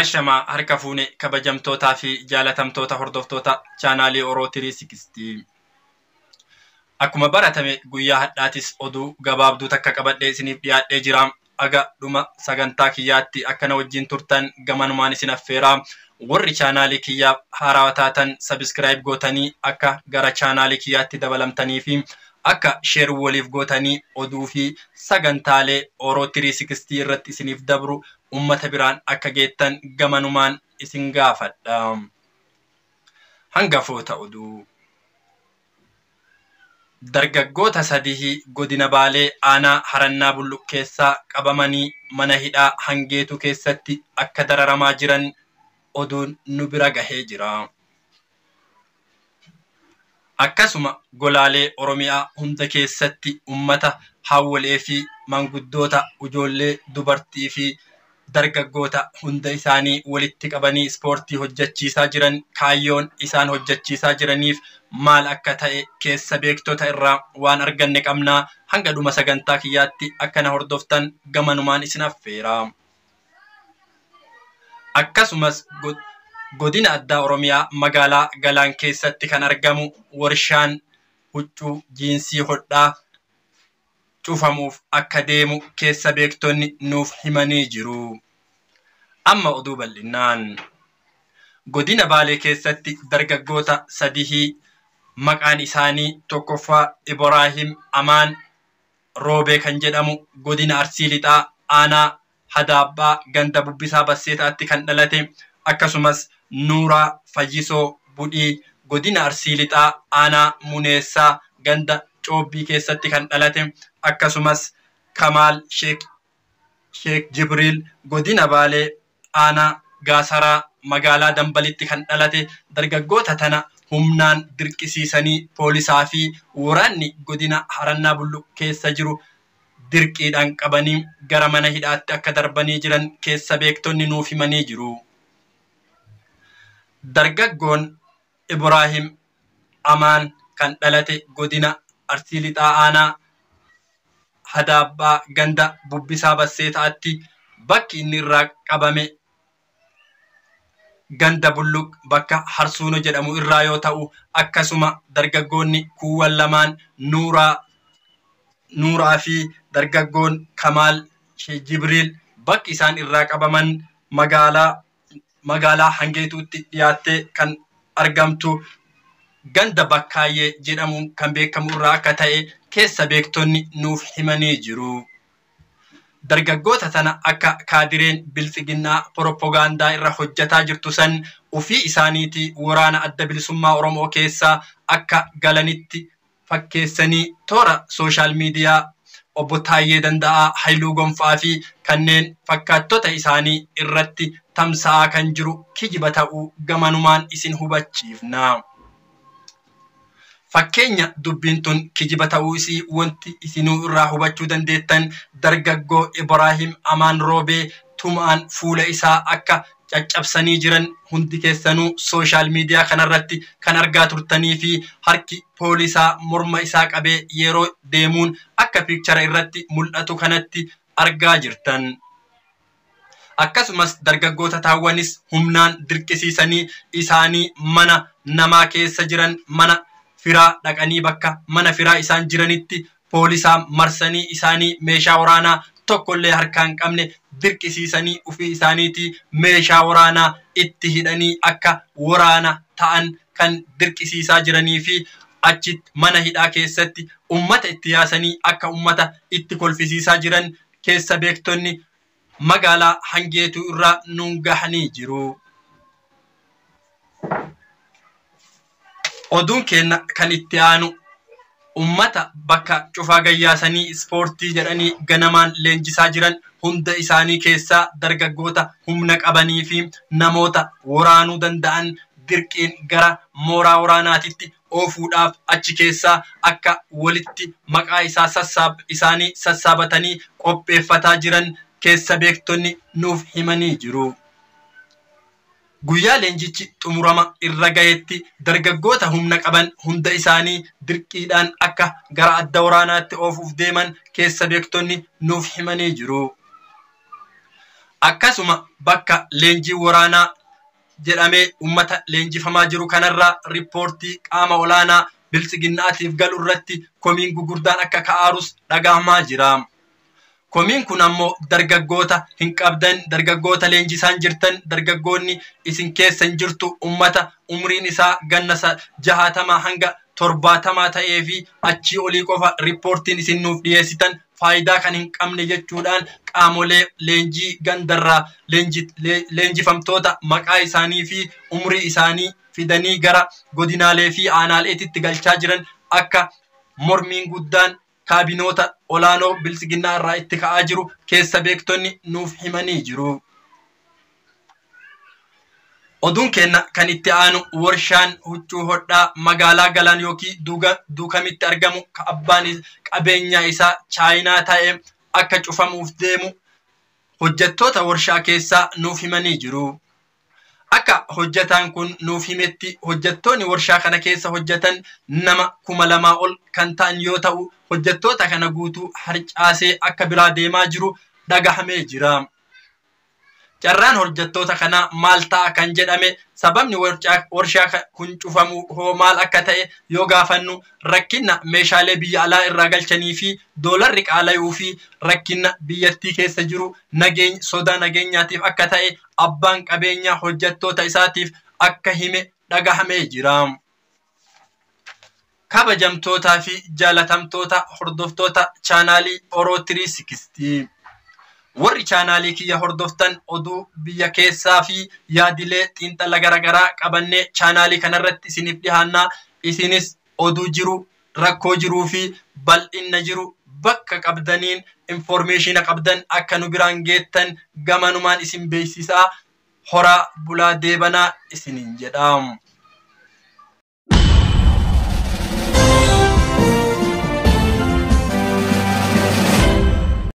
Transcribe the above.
Ashamaa harka fuune kabajamtootaa fi jaalatamtoota hordoftoota chaanaalii Oroo 360. Akkuma baratame guyyaa hadhaatis oduu gabaabduu takka qabadhee isiniif dhiyaadhee jira. Aga dhuma sagantaa kiyyaatti akkana wajjin turtan gamanumaan isin affeeraa. Warri chaanaalii kiyyaa haarawaa taatan subscribe gootanii akka gara chaanaalii kiyyaatti dabalamtanii fi akka share waliif gootanii oduu fi sagantaalee Oroo 360 irratti isiniif dabru ummata biraan akka geettan gamanumaan isin gaafadha. Hangafoota oduu. Dargaggoota sadii godina Baalee aanaa Harannaa Bulluq keessaa qabamanii mana hidhaa Hangeetu keessatti akka dararamaa jiran oduun nu bira gahee jira. Akkasuma golaalee Oromiyaa hunda keessatti ummata hawwalee fi manguddoota ijoollee dubartii fi dargaggoota hunda isaanii walitti qabanii ispoortii hojjechiisaa jiran kaayyoon isaan hojjechiisaa jiraniif maal akka ta'e keessa beektota irraa waan arganne qabnaa. Hanga dhuma sagantaa kiyyaatti akkana hordoftan gamanumaan isin affeera. Akkasumas godina addaa Oromiyaa magaalaa Galaan keessatti kan argamu warshaan huccuu jiinsii hodhaa cufamuuf akka deemu keessa beektonni nuuf himanii jiru. Amma oduu bal'inaan. Godina Baalee keessatti dargaggoota sadii maqaan isaanii tokkoffaa Ibraahim Amaan Roobee kan jedhamu godina Arsii Lixaa aanaa Hadaabbaa ganda Bubbisaa Basseetaatti kan dhalate, akkasumas Nuuraa Fayyisoo Budhii godina Arsii Lixaa aanaa Muneessaa ganda Coobbii keessatti kan dhalate, akkasumas Kamaal Sheek Jibriil godina Baalee aanaa Gaasaraa magaalaa Dambalitti kan dhalate. Dargaggoota tana humnaan dirqisiisanii poolisaa fi waraanni godina Harannaa Bulluq keessa jiru dirqiidhaan qabanii gara mana hidhaatti akka darbanii jiran keessa beektonni nuuf himanii jiru. Dargaggoon Ibraahim Amaan kan dhalate godina Arsii Lixaa aanaa Hadaabbaa ganda Bubbisaa Basseetaatti, bakki inni irraa qabame ganda Bulluq bakka Harsuuno jedhamu irraa yoo ta'u, akkasuma dargaggoonni kuuwwan lamaan Nuuraa fi dargaggoon Kamaal Sheek Jibriil bakki isaan irraa qabaman magaalaa Hangeetuutti dhiyaattee kan argamtu ganda Bakkaayyee jedhamuun kan beekamu irraa akka ta'e keessa beektonni nuuf himanii jiru. Dargaggoota tana akka kaadireen biltsiginnaa propagaandaa irra hojjetaa jirtu san ufii isaaniitii waraana adda bilisummaa Oromoo keessaa akka galanitti fakkeessanii toora sooshaal miidiyaa obbo Taayyee Danda'aa, Haayiluu Gonfaa fi kanneen fakkaattota isaanii irratti tamsa'aa kan jiru kijiba ta'uu gamanumaan isin hubachiifna. Fakkeenya dubbiin tun kijiba ta'uu isii wanti isinuu irraa hubachuu dandeettan dargaggoo Ibraahim Amaan Roobee tumaan fuula isaa akka caccabsanii jiran hundi keessanuu sooshaal miidiyaa kanarratti kan argaa turtanii fi harki poolisaa morma isaa qabee yeroo deemuun akka piikchara irratti mul'atu kanatti argaa jirtan. Akkasumas dargaggoota taawwanis humnaan dirqisiisanii isaanii mana namaa keessa jiran mana firaa dhaqanii bakka mana firaa isaan jiranitti poolisaa marsanii isaanii meeshaa waraanaa tokkollee harkaan qabne dirqisiisanii ufii isaaniitii meeshaa waraanaa itti hidhanii akka waraana ta'an kan dirqisiisaa jiranii fi achitti mana hidhaa keessatti ummata itti yaasanii akka ummata itti kolfisiisaa jiran keessa beektonni magaalaa Hangeetuu irraa nuun gahanii jiru. Oduun keenya kan itti aanu ummata bakka cufaa gayyaasanii ispoortii jedhanii ganamaan leenjisaa jiran hunda isaanii keessaa dargaggoota humna qabanii fi namoota waraanuu danda'an dirqiin gara mooraa waraanaatitti oofuudhaaf achi keessaa akka walitti maqaa isaanii sassaabatanii qopheeffataa jiran keessa beektonni nuuf himanii jiru. Guyyaa leenjichi xumurama irra gahetti dargaggoota humna qaban hunda isaanii dirqiidhaan akka gara adda waraanaatti oofuuf deeman keessa beektonni nuuf himanii jiru. akkasuma bakka leenjii waraanaa jedhamee ummata leenjifamaa jiru kanarraa riippoortii qaama olaanaa biltsiginnaatiif galu irratti komiin gugurdaan akka ka'aarus dhagahamaa jira. Komiin kun ammoo dargaggoota hin qabdan, dargaggoota leenjisaan jirtan, dargaggoonni isin keessa hin jirtu ummata umriin isaa ganna 60 hanga 70 ta'ee fi achii olii qofa riippoortiin isin nuuf dhiyeessitan faayidaa kan hin qabne jechuudhaan qaamolee leenjii gandarraa leenjifamtoota maqaa isaanii fi umrii isaanii fidanii gara godinaalee fi aanaaleetitti galchaa jiran akka mormiin guddaan kaabinoota olaanoo biltsiginnaa irraa itti ka'aa jiru keessa beektonni nuuf himanii jiru. Oduun kenna kan itti aanu warshaan huccuu hodhaa magaalaa Galaan yookiin Duukamitti argamu ka abbaan qabeenyaa isaa Chaayinaa ta'e akka cufamuuf deemu hojjettoota warshaa keessaa nuuf himanii jiru. Akka hojjetaan kun nuuf himetti hojjettoonni warshaa kana keessa hojjetan nama 2,000 ol kan ta'an yoo ta'u hojjettoota kana guutuu harcaasee akka biraa deemaa jiru dhagahamee jira. Carraan hojjettoota kana maal ta'a kan jedhame sababni warshaa kun cufamu hoo maal akka ta'e yoo gaafannu rakkina meeshaalee biyya alaa irraa galchanii fi doolarri qaala'uu fi rakkina biyyattii keessa jiru sodaa nageenyaatiif akka ta'e abbaan qabeenyaa hojjettoota isaatiif akka hime dhagahamee jira. Kabajamtootaa fi jaalatamtoota hordoftoota chaanaalii Oro 360 warri chaanaalii kiyya hordoftan oduu biyya keessaa fi yaadilee xiinxala garagaraa qabannee chaanaalii kanarratti isiniif dhihaannaa isinis oduu jiru rakkoo jiruu fi bal'inna jiru bakka qabdaniin informeeshina qabdan akka nu biraan geettan gamanumaan isin beeksisaa horaa bulaa deebanaa isiniin jedhaamu.